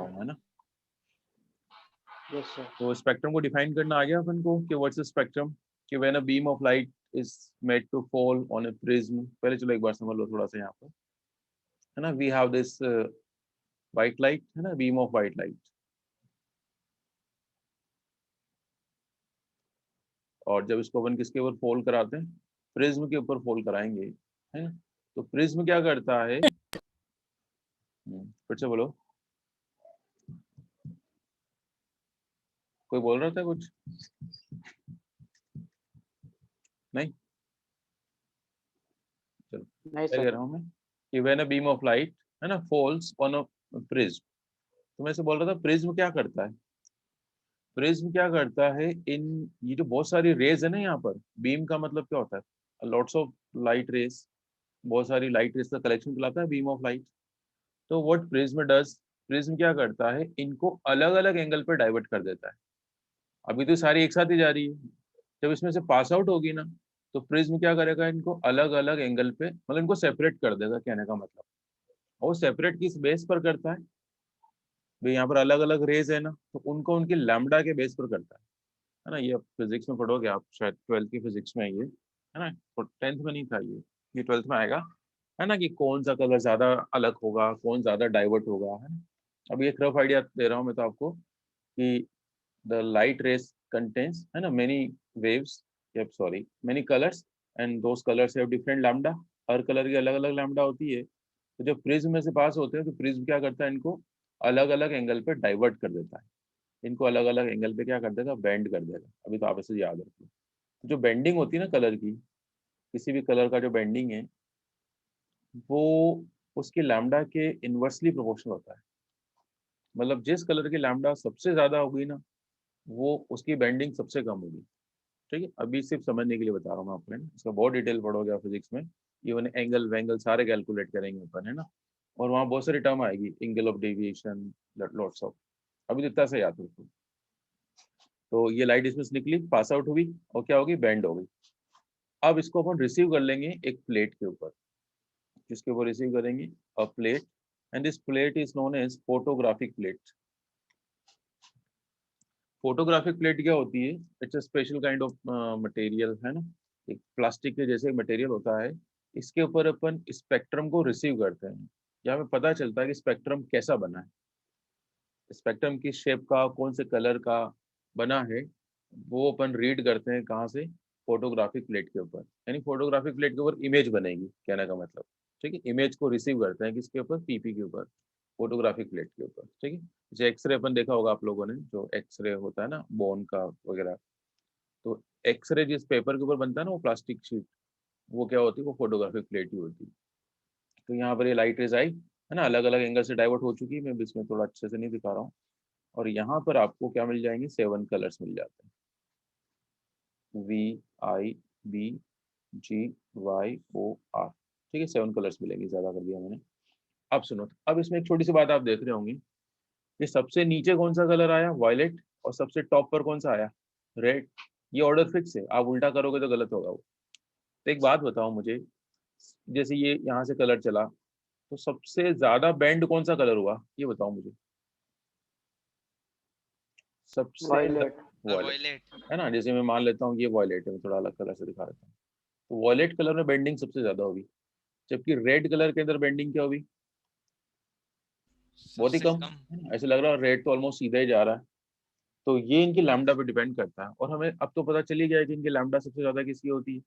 हूँ, है ना। Yes sir. तो स्पेक्ट्रम को डिफाइन करना आ गया अपन को कि व्हाट्स द स्पेक्ट्रम, कि when a beam of light is made to fall on a prism. पहले चलो एक बार समझ लो थोड़ा सा यहाँ पर, है ना। We have this white light, है ना, बीम ऑफ व्हाइट लाइट, और जब इसको अपन किसके ऊपर फॉल कराते हैं, प्रिज्म के ऊपर फॉल कराएंगे, है ना। तो प्रिज्म क्या करता है, फिर से बोलो, कोई बोल रहा था कुछ, नहीं, चलो नहीं क्या कह सर। रहा हूँ मैं, कि when a beam of light, है ना, फॉल्स ऑन अ प्रिज्म। तो मैं से बोल रहा था प्रिज्म क्या करता है, प्रिज्म क्या करता है, इन ये जो बहुत सारी रेज है ना यहाँ पर, बीम का मतलब क्या होता है, लॉट्स ऑफ लाइट रेज, बहुत सारी लाइट रेज का कलेक्शन कहलाता है बीम ऑफ लाइट। तो व्हाट प्रिज्म डज, प्रिज्म क्या करता है, इनको अलग अलग एंगल पर डाइवर्ट कर देता है। अभी तो सारी एक साथ ही जा रही है, जब इसमें से पास आउट होगी ना, तो प्रिज्म क्या करेगा, इनको अलग अलग एंगल पे, मतलब इनको सेपरेट कर देगा, कहने का मतलब। और सेपरेट किस बेस पर करता है भाई, यहाँ पर अलग अलग रेज है ना, तो उनको उनकी लैम्डा के बेस पर करता है ना। ये फिजिक्स में पढ़ोगे आप, शायद 12th की फिजिक्स में ये, है ना, 10th में नहीं था ये 12th में आएगा, है ना, कि कौन सा कलर ज्यादा अलग होगा, कौन ज्यादा डाइवर्ट होगा, है ना। अभी एक रफ आइडिया दे रहा हूँ मैं तो आपको, कि the light rays contains, है ना, many waves, yep, sorry, many colors, and those colors have different lambda। Her colour की अलग अलग लैम्डा होती है। तो जब प्रिज्म में से पास होते हैं तो प्रिज्म क्या करता है, इनको अलग अलग एंगल पे डाइवर्ट कर देता है, इनको अलग अलग एंगल पे क्या कर देगा, बेंड कर देगा। अभी तो आप इसे याद रखो, तो जो बेंडिंग होती है ना कलर की, किसी भी कलर का जो बेंडिंग है, वो उसकी लैम्डा के इनवर्सली प्रोपोर्शनल होता है। मतलब जिस कलर की लैम्डा सबसे ज्यादा होगी ना, वो उसकी बेंडिंग सबसे कम होगी। ठीक है, अभी सिर्फ समझने के लिए बता रहा हूँ मैं आपको, है ना। इसका बहुत डिटेल पढ़ोगे आप फिजिक्स में, इवन एंगल वेंगल सारे कैलकुलेट करेंगे अपन, है ना। और वहाँ बहुत सारी टर्म आएगी, angle of deviation, lots of. अभी तो इतना सा याद रखो। तो ये लाइट इसमें से निकली, पास आउट हुई, और क्या होगी, बैंड हो गई। अब इसको अपन रिसीव कर लेंगे एक प्लेट के ऊपर, जिसके ऊपर रिसीव करेंगे a plate, and this plate is known as photographic plate. Photographic plate क्या होती है, it's a special kind of material, है ना। एक प्लास्टिक के जैसे मटेरियल होता है, इसके ऊपर अपन स्पेक्ट्रम को रिसीव करते हैं। यहाँ पे पता चलता है कि स्पेक्ट्रम कैसा बना है, स्पेक्ट्रम की शेप का, कौन से कलर का बना है, वो अपन रीड करते हैं कहाँ से, फोटोग्राफिक प्लेट के ऊपर। यानी फोटोग्राफिक प्लेट के ऊपर इमेज बनेगी, कहने का मतलब। ठीक है, इमेज को रिसीव करते हैं किसके ऊपर, पीपी के ऊपर, फोटोग्राफिक प्लेट के ऊपर। ठीक है, जैसे एक्सरे अपन देखा होगा आप लोगों ने, जो एक्सरे होता है ना बोन का वगैरह, तो एक्सरे जिस पेपर के ऊपर बनता है ना, वो प्लास्टिक शीट, वो क्या होती है, वो फोटोग्राफिक प्लेट ही होती है। तो यहाँ पर ये लाइट रेज आई, है ना, अलग अलग एंगल से डाइवर्ट हो चुकी है, मैं इसमें थोड़ा अच्छे से नहीं दिखा रहा हूँ। और यहाँ पर आपको क्या मिल जाएंगे, 7 कलर्स मिल जाते हैं, VIBGYOR। ठीक है, 7 कलर्स मिलेंगे, ज्यादा कर दिया मैंने। अब सुनो, अब इसमें एक छोटी सी बात आप देख रहे होंगे, ये सबसे नीचे कौन सा कलर आया, वायलेट, और सबसे टॉप पर कौन सा आया, रेड। ये ऑर्डर फिक्स है, आप उल्टा करोगे तो गलत होगा वो। तो एक बात बताओ मुझे, जैसे ये यहाँ से कलर चला, तो सबसे ज्यादा बैंड कौन सा कलर हुआ, ये बताओ मुझे। सबसे वॉयलेट। Violet, violet. है ना। जैसे मैं मान लेता हूँ ये वॉयलेट है, मैं थोड़ा अलग कलर से दिखा देता हूँ। तो वॉयलेट कलर में बेंडिंग सबसे ज्यादा होगी, जबकि रेड कलर के अंदर बेंडिंग क्या होगी, बहुत ही सबसे कम, कम। है ना। ऐसे लग रहा है रेड तो ऑलमोस्ट सीधा ही जा रहा है। तो ये इनकी लैम्डा पे डिपेंड करता है, और हमें अब तो पता चल ही गया है कि इनकी लैम्डा सबसे ज्यादा किसकी होती है,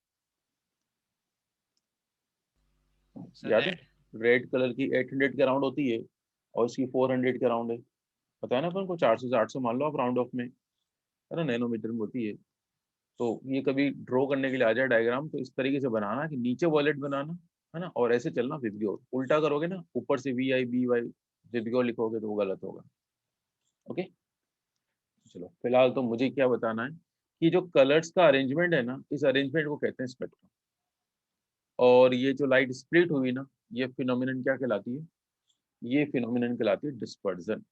सर याद है। रेड। रेड कलर की 800 के राउंड होती है, और इसकी 400 के राउंड है। पता है ना अपन को, 400 से 800 मान लो आप राउंड ऑफ में, है ना, नैनोमीटर में होती है। तो ये कभी ड्रॉ करने के लिए आ जाए डायग्राम, तो इस तरीके से बनाना कि नीचे वॉलेट बनाना, है ना, और ऐसे चलना विबग्योर। उल्टा करोगे ना, ऊपर से VIBY विबग्योर लिखोगे तो वो गलत होगा। ओके, चलो फिलहाल तो मुझे क्या बताना है, कि जो कलर्स का अरेंजमेंट है ना, इस अरेंजमेंट को कहते हैं स्पेक्ट्रम। और ये जो लाइट स्प्लिट हुई ना, ये फिनोमिनन क्या कहलाती है, ये फिनोमिनन कहलाती है डिस्पर्जन।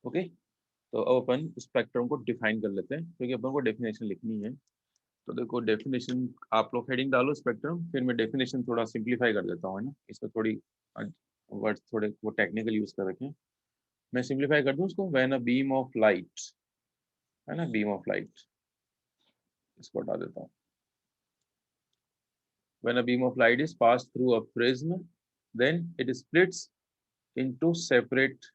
ओके, तो अब अपन स्पेक्ट्रम को डिफाइन कर लेते हैं, क्योंकि अपन को डेफिनेशन लिखनी है। तो देखो डेफिनेशन, आप लोग हेडिंग डालो स्पेक्ट्रम, फिर मैं डेफिनेशन थोड़ा सिंप्लीफाई कर देता हूँ, है ना। इसमें थोड़ी वर्ड्स थोड़े वो टेक्निकल यूज कर रखे हैं। मैं सिंप्लीफाई कर दूं उसको, when a beam of light, है ना, बीम ऑफ लाइट, इसको हटा देता हूँ। When a beam of light is pass through a prism then it splits into separate.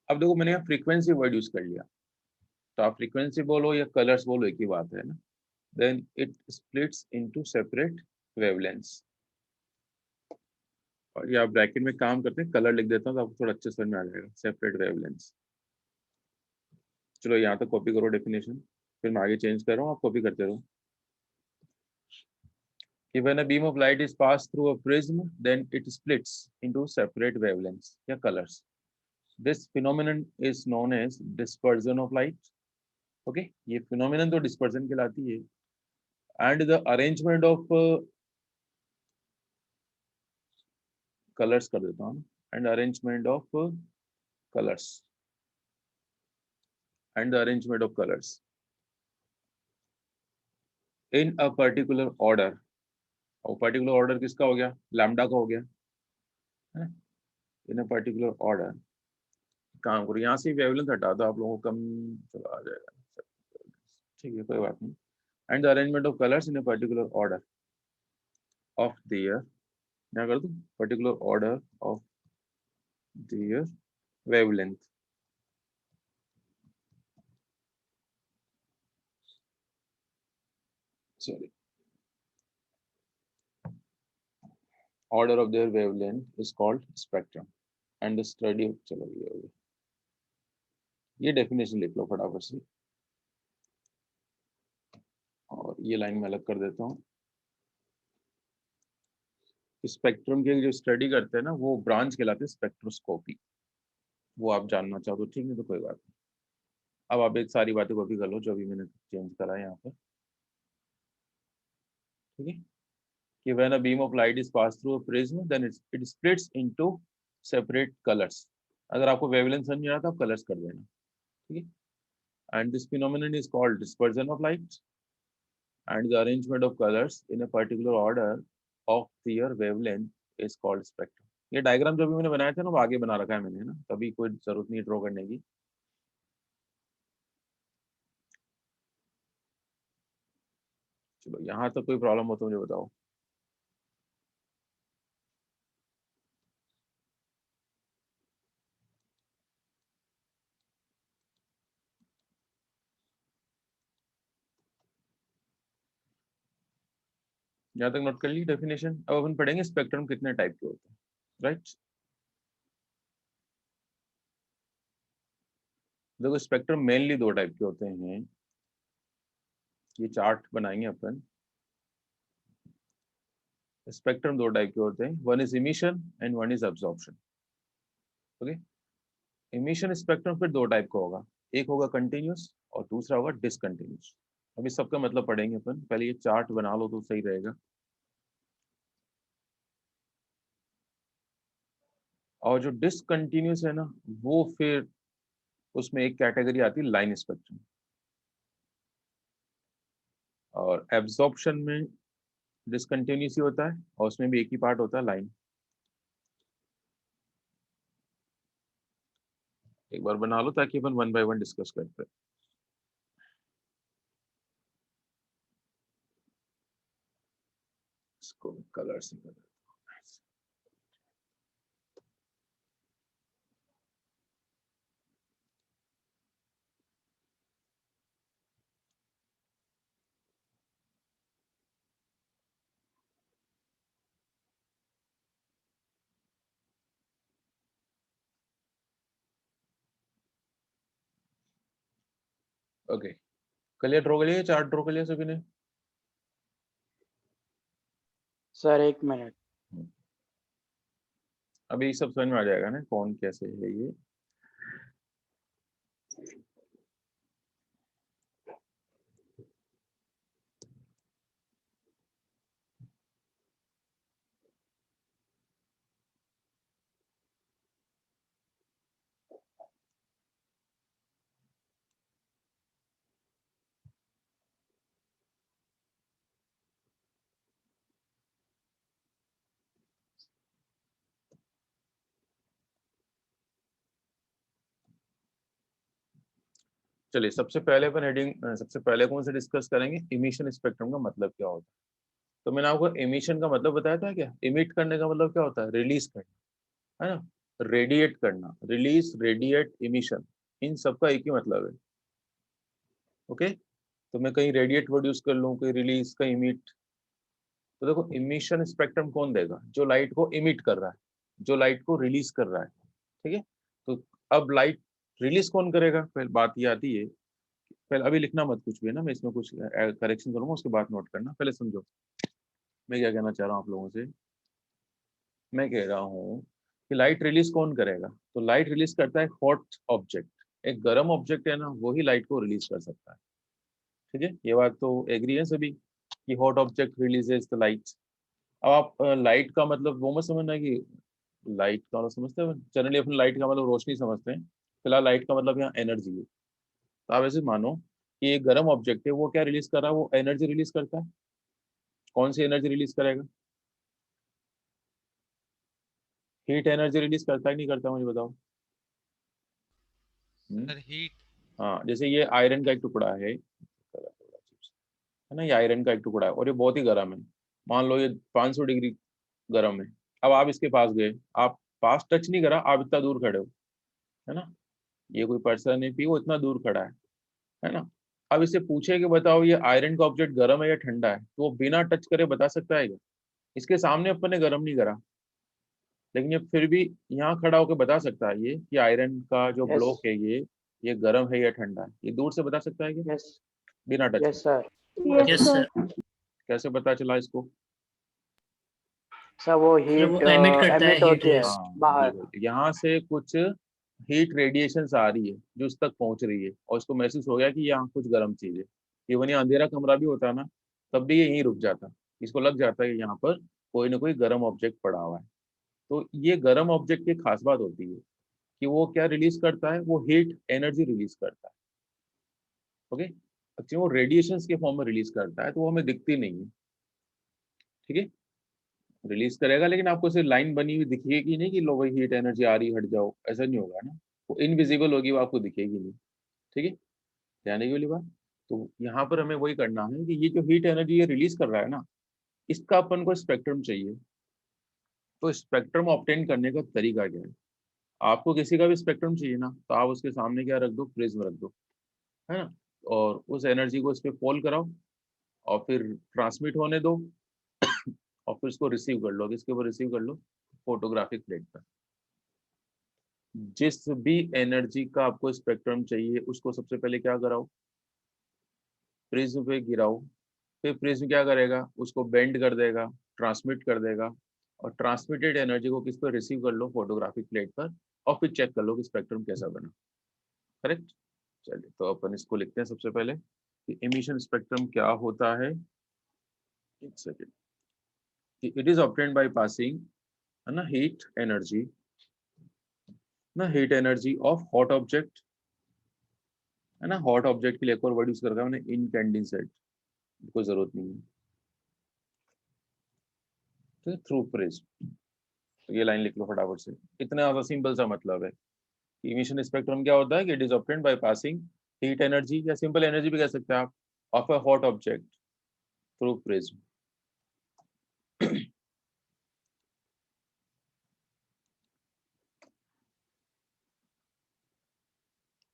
अब देखो मैंने यहाँ फ्रीक्वेंसी वर्ड यूज कर लिया, तो आप फ्रीक्वेंसी बोलो या कलर्स बोलो एक ही बात है ना। Then it splits into separate wavelengths. और ये आप ब्रैकेट में काम करते हैं, कलर लिख देता हूँ तो आपको थोड़ा अच्छे समझ में आ जाएगा, सेपरेट वेवलेंथ्स। चलो यहाँ तक कॉपी करो डेफिनेशन, फिर मैं आगे चेंज कर रहा हूँ, आप कॉपी करते रहो। कि when a beam of light is passed through a prism, then it splits into separate wavelengths या colors. This phenomenon is known as dispersion of light. Okay, ये phenomenon तो dispersion कहलाती है. And the arrangement of colors कर देता हूँ. And arrangement of colors. And the arrangement of colors in a particular order. और particular order किसका हो गया? Lambda का हो गया. है? In a particular order. काम करो, यहाँ से वेवलेंथ हटा दो, आप लोगों को कम चला आ जाएगा। ठीक है, कोई बात नहीं। And the arrangement of colours in a particular order of their, क्या कर दूं, particular order of their wavelength. Sorry, order of their wavelength is called spectrum and the study. चलो ये हो गया, ये डेफिनेशन लिख लो फटाफट से, और ये लाइन में अलग कर देता हूँ। स्पेक्ट्रम की जो स्टडी करते हैं ना, वो ब्रांच कहलाते हैं स्पेक्ट्रोस्कोपी। वो आप जानना चाहो तो ठीक है, तो कोई बात नहीं। अब आप एक सारी बातें कॉपी कर लो जो अभी मैंने चेंज करा है यहाँ पर, ठीक है। कि when a beam of light is passed through a prism, then it splits into separate colors. अगर आपको वेवलेंथ समझ नहीं आ रहा तो आप कलर्स कर देना, ठीक है। And this phenomenon is called dispersion of light and the arrangement of colors in a particular order of their wavelength is called spectrum. ये डायग्राम जो भी मैंने बनाया था ना, वो आगे बना रखा है मैंने, है ना, तभी कोई जरूरत नहीं ड्रॉ करने की। चलो यहाँ तक कोई प्रॉब्लम हो तो मुझे बताओ। यहाँ तक नोट कर ली डेफिनेशन। अब अपन पढ़ेंगे स्पेक्ट्रम कितने टाइप के होते हैं, राइट। देखो स्पेक्ट्रम मेनली दो टाइप के होते हैं, ये चार्ट बनाएंगे अपन। स्पेक्ट्रम दो टाइप के होते हैं, one is emission and one is absorption. Okay, emission spectrum फिर दो टाइप का होगा, एक होगा कंटिन्यूस और दूसरा होगा डिसकंटिन्यूस। अभी सबका मतलब पढ़ेंगे अपन, पहले ये चार्ट बना लो तो सही रहेगा। और जो डिसकंटिन्यूस है ना, वो फिर उसमें एक कैटेगरी आती है लाइन स्पेक्ट्रम, और एब्जॉर्प्शन में डिसकंटिन्यूस ही होता है और उसमें भी एक ही पार्ट होता है लाइन। एक बार बना लो ताकि अपन वन बाय वन डिस्कस करते हैं। इसको कलर से कर देते हैं। ओके, क्लियर ड्रॉ कर लिया, चार्ट ड्रॉ कर लिया सभी ने। Sir 1 minute. अभी सब समझ में आ जाएगा ना कौन कैसे है ये। चलिए सबसे पहले अपन हेडिंग सबसे पहले कौन से डिस्कस करेंगे, इमिशन स्पेक्ट्रम का मतलब क्या होता है। तो मैंने आपको इमिशन का मतलब बताया था क्या, इमिट करने का मतलब क्या होता है, रिलीज करना, है ना, रेडिएट करना, रिलीज, रेडिएट, इमिशन, इन सबका एक ही मतलब है। ओके, तो मैं कहीं रेडिएट वर्ड यूज कर लूँ, कहीं रिलीज, कहीं इमिट। तो देखो इमिशन स्पेक्ट्रम कौन देगा, जो लाइट को इमिट कर रहा है, जो लाइट को रिलीज कर रहा है। ठीक है, तो अब लाइट रिलीज कौन करेगा, पहले बात ये आती है, पहले अभी लिखना मत कुछ भी, है ना, मैं इसमें कुछ करेक्शन करूंगा, उसके बाद नोट करना, पहले समझो मैं क्या कहना चाह रहा हूँ आप लोगों से। मैं कह रहा हूँ कि लाइट रिलीज कौन करेगा, तो लाइट रिलीज करता है हॉट ऑब्जेक्ट, एक गर्म ऑब्जेक्ट है ना, वही लाइट को रिलीज कर सकता है। ठीक है, ये बात तो एग्री है सभी कि hot object releases the light. अब आप लाइट का मतलब वो मत समझना कि लाइट का मतलब समझते हैं, जनरली अपने लाइट का मतलब रोशनी समझते हैं, फिलहाल लाइट का मतलब यहाँ एनर्जी है। तो आप ऐसे मानो कि एक गर्म ऑब्जेक्ट है, वो क्या रिलीज कर रहा है, वो एनर्जी रिलीज करता है। कौन सी एनर्जी रिलीज करेगा, हीट एनर्जी रिलीज करता है नहीं करता, मुझे बताओ। Sir heat. हाँ, जैसे ये आयरन का एक टुकड़ा है ना, ये आयरन का एक टुकड़ा है और ये बहुत ही गर्म है, मान लो ये 500 डिग्री गर्म है। अब आप इसके पास गए, आप पास टच नहीं करा, आप इतना दूर खड़े हो, है ना, ये कोई पर्सन है भी, वो इतना दूर खड़ा है ना। अब इससे पूछे कि बताओ ये आयरन का ऑब्जेक्ट गर्म है या ठंडा है, तो वो बिना टच करे बता सकता है क्या, इसके सामने अपन ने गर्म नहीं करा, लेकिन ये फिर भी यहाँ खड़ा होकर बता सकता है ये कि आयरन का जो यस ब्लॉक है ये गर्म है या ठंडा है, ये दूर से बता सकता है क्या, यस बिना टच के। यस सर यस कैसे सर। कैसे पता चला इसको। सर वो सर हीट वो एमिट करता है एमिट हीट होती है रेस। हाँ बाहर। बिल्कुल, यहाँ से कुछ हीट रेडिएशन आ रही है जो उस तक पहुंच रही है, और उसको महसूस हो गया कि यहाँ कुछ गर्म चीज है। इवन ये अंधेरा कमरा भी होता है ना, तब भी ये यहीं रुक जाता, इसको लग जाता है कि यहाँ पर कोई ना कोई गर्म ऑब्जेक्ट पड़ा हुआ है। तो ये गर्म ऑब्जेक्ट की खास बात होती है कि वो क्या रिलीज करता है, वो हीट एनर्जी रिलीज करता है। ओके, एक्चुअली वो रेडिएशन के फॉर्म में रिलीज करता है, तो वो हमें दिखती नहीं है। ठीक है, रिलीज करेगा लेकिन आपको सिर्फ लाइन बनी हुई दिखेगी नहीं कि लो भाई हीट एनर्जी आ रही, हट जाओ, ऐसा नहीं होगा ना, वो इनविजिबल होगी, वो आपको दिखेगी नहीं। ठीक है, ध्यान देने वाली बात। तो यहाँ पर हमें वही करना है कि ये जो हीट एनर्जी ये रिलीज कर रहा है ना, इसका अपन को स्पेक्ट्रम चाहिए। तो स्पेक्ट्रम ऑब्टेन करने का तरीका क्या है, आपको किसी का भी स्पेक्ट्रम चाहिए ना, तो आप उसके सामने क्या रख दो, प्रिज्म रख दो, है ना, और उस एनर्जी को इस पे फॉल कराओ और फिर ट्रांसमिट होने दो और फिर इसको रिसीव कर लो, इसके ऊपर रिसीव कर लो फोटोग्राफिक प्लेट पर। जिस भी एनर्जी का आपको स्पेक्ट्रम चाहिए उसको सबसे पहले क्या कराओ, प्रिज्म पे गिराओ, फिर प्रिज्म क्या करेगा, उसको बेंड कर देगा, ट्रांसमिट कर देगा, और ट्रांसमिटेड एनर्जी को किस पर रिसीव कर लो, फोटोग्राफिक प्लेट पर, और फिर चेक कर लो कि स्पेक्ट्रम कैसा बना। करेक्ट। चलिए तो अपन इसको लिखते हैं सबसे पहले कि इमिशन स्पेक्ट्रम क्या होता है। एक second, it is obtained by passing, है ना, हीट एनर्जी, ना heat energy of hot object, है ना, हॉट ऑब्जेक्ट के लिए एक और वर्ड यूज कर रहा है मैंने, इनकैंडिसेंट, कोई जरूरत नहीं है, तो थ्रू प्रिज्म। तो ये लाइन लिख लो फटाफट से, इतना ज्यादा सिंपल सा मतलब है कि इमिशन स्पेक्ट्रम क्या होता है कि it is obtained by passing heat energy, या सिंपल एनर्जी भी कह सकते हैं आप, of a hot object through prism.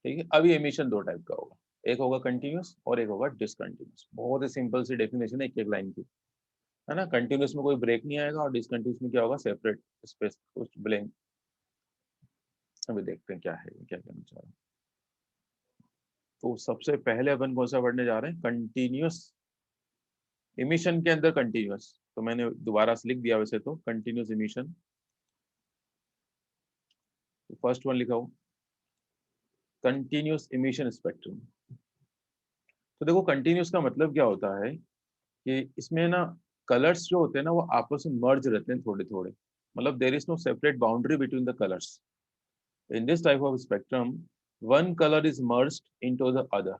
ठीक है, अभी एमिशन दो टाइप का होगा, एक होगा कंटिन्यूस और एक होगा डिसकंटिन्यूस। बहुत ही सिंपल सी डेफिनेशन है एक एक लाइन की, है ना। कंटिन्यूस में कोई ब्रेक नहीं आएगा और डिसकंटिन्यूस में क्या होगा, सेपरेट स्पेस, कुछ ब्लैंक। अभी देखते हैं क्या है, क्या कहना चाह रहा हूँ। तो सबसे पहले अपन कौन सा पढ़ने जा रहे हैं, कंटिन्यूस इमिशन के अंदर कंटिन्यूस। तो मैंने दोबारा से लिख दिया वैसे तो, कंटिन्यूस इमिशन, फर्स्ट वन लिखा हूँ, कंटिन्यूस इमिशन स्पेक्ट्रम। तो देखो कंटिन्यूस का मतलब क्या होता है कि इसमें ना कलर्स जो होते हैं ना वो आपस में मर्ज रहते हैं थोड़े थोड़े, मतलब there is no separate boundary between the colours. In this type of spectrum one colour is merged into the other.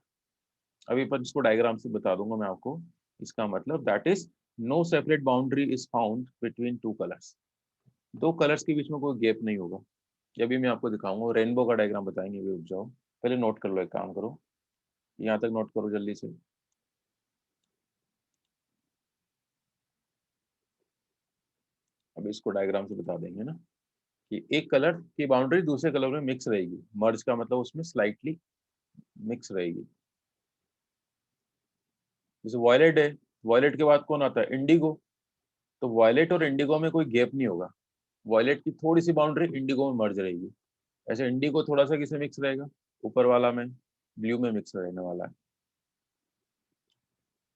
अभी पर इसको डायग्राम से बता दूंगा मैं आपको, इसका मतलब that is no separate boundary is found between two colours, दो कलर्स के बीच में कोई गैप नहीं होगा। ये अभी मैं आपको दिखाऊंगा, रेनबो का डायग्राम बताएंगे, अभी रुक जाओ, पहले नोट कर लो, एक काम करो, यहाँ तक नोट करो जल्दी से। अब इसको डायग्राम से बता देंगे ना कि एक कलर की बाउंड्री दूसरे कलर में मिक्स रहेगी, मर्ज का मतलब उसमें स्लाइटली मिक्स रहेगी। जैसे वॉयलेट है, वॉयलेट के बाद कौन आता है, इंडिगो। तो वॉयलेट और इंडिगो में कोई गैप नहीं होगा, वॉयलेट की थोड़ी सी बाउंड्री इंडिगो में मर्ज रहेगी। ऐसे इंडिगो थोड़ा सा किसे मिक्स रहेगा, ऊपर वाला में ब्लू में मिक्स रहने वाला है।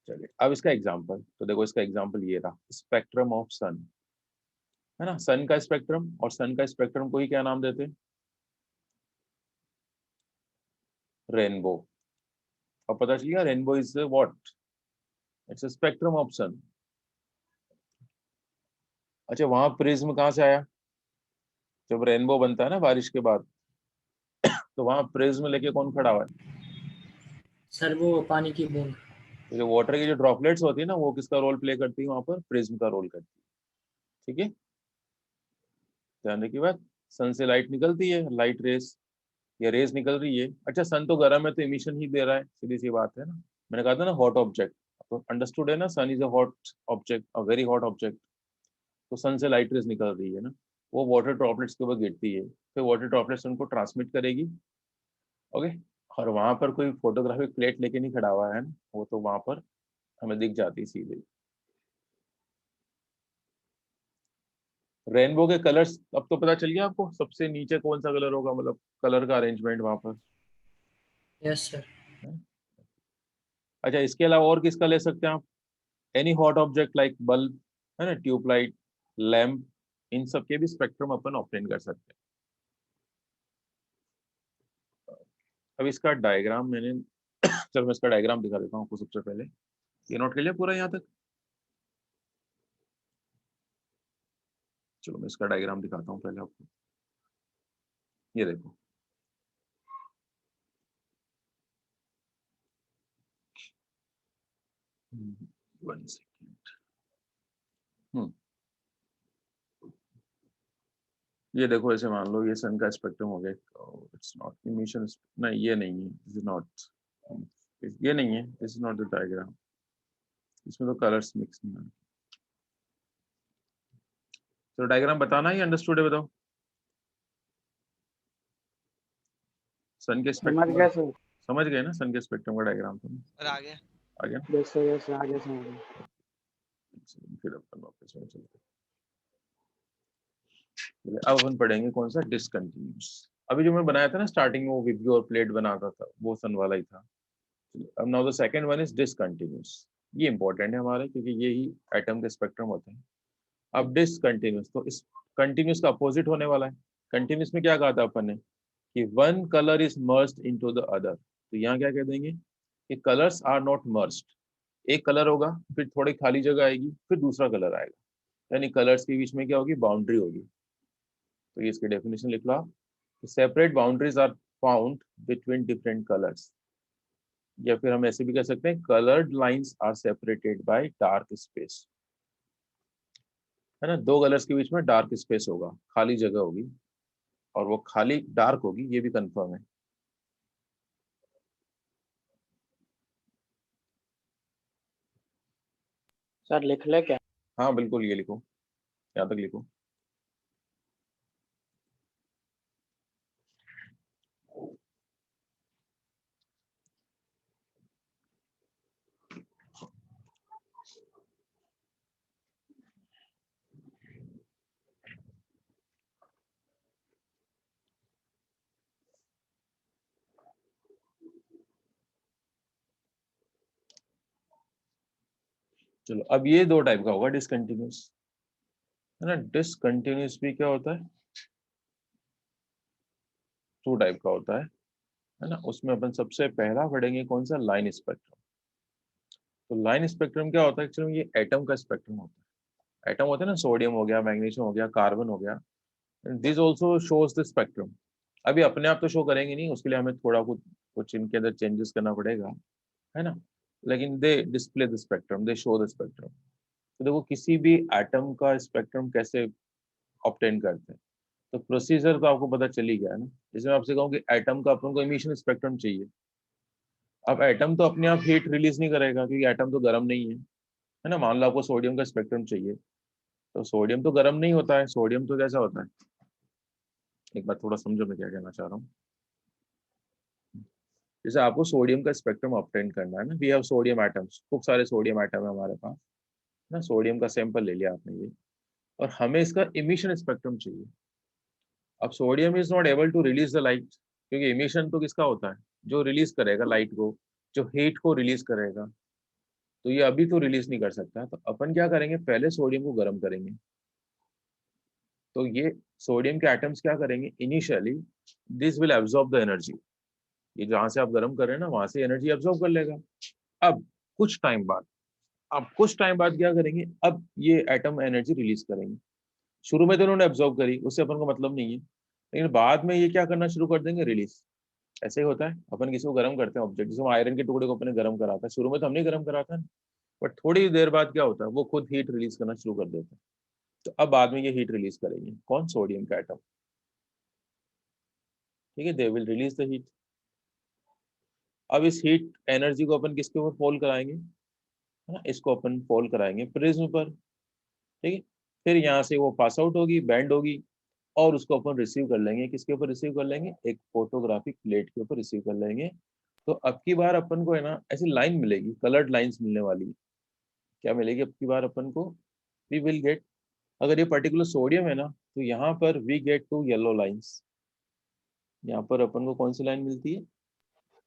चलिए अब इसका एग्जांपल, तो देखो इसका एग्जांपल ये रहा, स्पेक्ट्रम ऑफ सन, है ना। सन का स्पेक्ट्रम, और सन का स्पेक्ट्रम को ही क्या नाम देते हैं, रेनबो। अब पता चल गया rainbow is what, it's a spectrum of sun. अच्छा वहां प्रिज्म कहाँ से आया, जब रेनबो बनता है ना बारिश के बाद, तो वहां प्रिज्म लेके कौन खड़ा हुआ है, सर वो पानी की बूंद। तो जो वाटर की जो ड्रॉपलेट्स होती है ना, वो किसका रोल प्ले करती है वहां पर, प्रिज्म का रोल करती है। ठीक है, ध्यान रखिए बात। सन से लाइट निकलती है, लाइट रेस या रेस निकल रही है। अच्छा सन तो गर्म है तो इमिशन ही दे रहा है, सीधी सी बात है ना। मैंने कहा था ना हॉट ऑब्जेक्ट, तो अंडरस्टूड है ना, sun is a hot object, a very hot object. तो सन से लाइट रेस निकल रही है ना, वो वाटर ड्रॉपलेट्स के ऊपर गिरती है, फिर वाटर ड्रॉपलेट्स उनको ट्रांसमिट करेगी। ओके, और वहां पर कोई फोटोग्राफिक प्लेट लेके नहीं खड़ा हुआ है ना, वो तो वहां पर हमें दिख जाती है सीधे। रेनबो के कलर्स अब तो पता चल गया आपको, सबसे नीचे कौन सा कलर होगा, मतलब कलर का अरेंजमेंट वहां पर। Yes sir. अच्छा इसके अलावा और किसका ले सकते हैं आप, any hot object like bulb, है ना, ट्यूबलाइट, लैम्प, इन सब के भी स्पेक्ट्रम अपन ऑब्टेन कर सकते हैं। अब इसका डायग्राम मैंने चलो मैं इसका डायग्राम दिखा देता हूँ आपको सबसे पहले। ये नोट कर लिया पूरा यहाँ तक, चलो मैं इसका डायग्राम दिखाता हूँ पहले आपको। ये देखो, वन सेकेंड। ये देखो ऐसे मान लो ये सन का स्पेक्ट्रम हो गया, इट्स नॉट इमिशन, नहीं ये नहीं है, दिस इज नॉट, ये नहीं है, this is not the diagram, इसमें तो कलर्स मिक्स नहीं है। तो डायग्राम बताना ही अंडरस्टूड है, बताओ। सन के समझ स्पेक्ट्रम गया सर। समझ गए ना, सन के स्पेक्ट्रम का डायग्राम तुम और आगे आ गया। यस सर, यस सर, आगे समझ गया। फिर अपन वापस में चलते हैं। अब अपन पढ़ेंगे कौन सा, डिसकंटिन्यूस। अभी जो मैं बनाया था ना स्टार्टिंग में, वो विब्रियो और प्लेट बनाता था, वो सन वाला ही था। अब now the second one is discontinuous. ये इंपॉर्टेंट है हमारे, क्योंकि ये ही एटम के स्पेक्ट्रम होते हैं। अब डिसकंटिन्यूस, तो इस कंटिन्यूस का अपोजिट होने वाला है। कंटिन्यूस में क्या कहा था अपन ने, कि one colour is merged into the other. तो यहाँ क्या कह देंगे कि कलर्स आर नॉट मर्ज्ड। एक कलर होगा, फिर थोड़ी खाली जगह आएगी, फिर दूसरा कलर आएगा, यानी कलर्स के बीच में क्या होगी, बाउंड्री होगी। तो ये इसकी डेफिनेशन लिख लो आप, separate boundaries are found between different colours. या फिर हम ऐसे भी कह सकते हैं, coloured lines are separated by dark space, है ना। दो कलर्स के बीच में डार्क स्पेस होगा, खाली जगह होगी, और वो खाली डार्क होगी, ये भी कंफर्म है। सर लिख ले क्या? हाँ बिल्कुल, ये लिखो, यहाँ तक लिखो। चलो अब ये दो टाइप का होगा डिसकंटिन्यूस, है ना। डिसकंटिन्यूस भी क्या होता है, टू टाइप का होता है ना। उसमें अपन सबसे पहला पढ़ेंगे कौन सा, लाइन स्पेक्ट्रम। तो लाइन स्पेक्ट्रम क्या होता है, एक्चुअली ये एटम का स्पेक्ट्रम होता है। एटम होते हैं ना, सोडियम हो गया, मैग्नीशियम हो गया, कार्बन हो गया, this also shows the spectrum. अभी अपने आप तो शो करेंगे नहीं, उसके लिए हमें थोड़ा कुछ कुछ इनके अंदर चेंजेस करना पड़ेगा, है ना। लेकिन they display the spectrum, they show the spectrum. तो देखो किसी भी एटम का स्पेक्ट्रम कैसे ऑब्टेन करते हैं, तो प्रोसीजर तो आपको पता चल ही गया है ना। जैसे मैं आपसे कहूँ कि एटम का अपन को इमिशन स्पेक्ट्रम चाहिए, अब एटम तो अपने आप हीट रिलीज नहीं करेगा क्योंकि एटम तो गर्म नहीं है ना। मान लो आपको सोडियम का स्पेक्ट्रम चाहिए, तो सोडियम तो गर्म नहीं होता है, सोडियम तो कैसा होता है, एक बार थोड़ा समझो मैं क्या कहना चाह रहा हूँ। जैसे आपको सोडियम का स्पेक्ट्रम ऑब्टेन करना है ना, वी हैव सोडियम एटम्स, खूब सारे सोडियम एटम है हमारे पास ना, सोडियम का सैंपल ले लिया आपने ये, और हमें इसका इमिशन स्पेक्ट्रम चाहिए। अब sodium is not able to release the light, क्योंकि इमिशन तो किसका होता है, जो रिलीज करेगा लाइट को, जो हीट को रिलीज करेगा, तो ये अभी तो रिलीज नहीं कर सकता। तो अपन क्या करेंगे, पहले सोडियम को गर्म करेंगे। तो ये सोडियम के एटम्स क्या करेंगे, initially this will absorb the energy, ये जहां से आप गर्म कर रहे हैं ना वहां से एनर्जी एब्जॉर्ब कर लेगा। अब कुछ टाइम बाद, अब कुछ टाइम बाद क्या करेंगे, अब ये एटम एनर्जी रिलीज करेंगे। शुरू में तो उन्होंने एब्जॉर्ब करी, उससे अपन को मतलब नहीं है, लेकिन बाद में ये क्या करना शुरू कर देंगे, रिलीज। ऐसे ही होता है, अपन किसी को गर्म करते हैं ऑब्जेक्ट, जैसे आयरन के टुकड़े को अपने गर्म कराता है, शुरू में तो हमने गर्म कराता है, बट थोड़ी देर बाद क्या होता है, वो खुद हीट रिलीज करना शुरू कर देता है। तो अब बाद में ये हीट रिलीज करेंगे, कौन, सोडियम का एटम, ठीक है, they will release the heat. अब इस हीट एनर्जी को अपन किसके ऊपर फॉल कराएंगे, है ना, इसको अपन फॉल कराएंगे प्रिज्म पर, ठीक है। फिर यहाँ से वो पास आउट होगी, बैंड होगी, और उसको अपन रिसीव कर लेंगे, किसके ऊपर रिसीव कर लेंगे, एक फोटोग्राफिक प्लेट के ऊपर रिसीव कर लेंगे। तो अब की बार अपन को है ना ऐसी लाइन मिलेगी, कलर्ड लाइंस मिलने वाली है। क्या मिलेगी अब की बार अपन को, वी विल गेट, अगर ये पर्टिकुलर सोडियम है ना, तो यहाँ पर we get two yellow lines. यहाँ पर अपन को कौन सी लाइन मिलती है,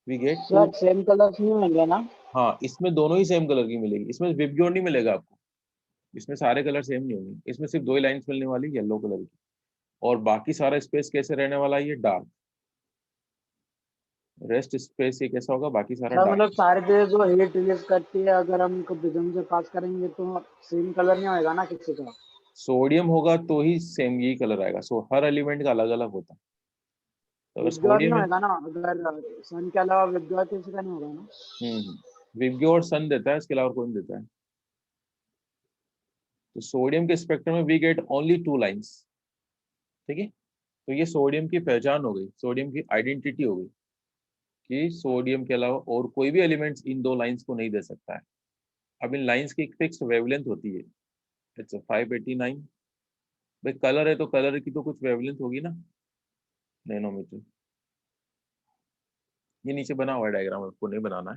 we get two, sir same colours नहीं होंगे ना? हाँ इसमें दोनों ही सेम कलर की मिलेगी, इसमें विबग्योर नहीं मिलेगा आपको, इसमें सारे कलर सेम नहीं होंगे, इसमें सिर्फ दो ही लाइंस मिलने वाली, येलो कलर की, और बाकी सारा स्पेस कैसे रहने वाला है, ये डार्क, रेस्ट स्पेस ये कैसा होगा, बाकी सारा सर डार्क। मतलब सारी चीजें जो हीट रिलीज करती है, अगर हम उनको प्रिज्म से पास करेंगे तो सेम कलर नहीं होएगा ना किसी का? सोडियम होगा तो ही सेम यही कलर आएगा, सो हर एलिमेंट का अलग अलग होता है। तो अगर विबग्योर नहीं सोडियम है, होएगा ना, अगर सन के अलावा विबग्योर किसी का नहीं होगा ना? विबग्योर सन देता है, इसके अलावा कौन देता है। तो सोडियम के स्पेक्ट्रम में we get only two lines, ठीक है। तो ये सोडियम की पहचान हो गई, सोडियम की आइडेंटिटी हो गई कि सोडियम के अलावा और कोई भी एलिमेंट्स इन दो लाइंस को नहीं दे सकता है। अब इन लाइंस की एक फिक्स वेवलेंथ होती है, इट्स 589। भाई कलर है तो कलर की तो कुछ वेवलेंथ होगी ना, नैनोमीटर। ये नीचे बना हुआ है डायग्राम, आपको नहीं बनाना है।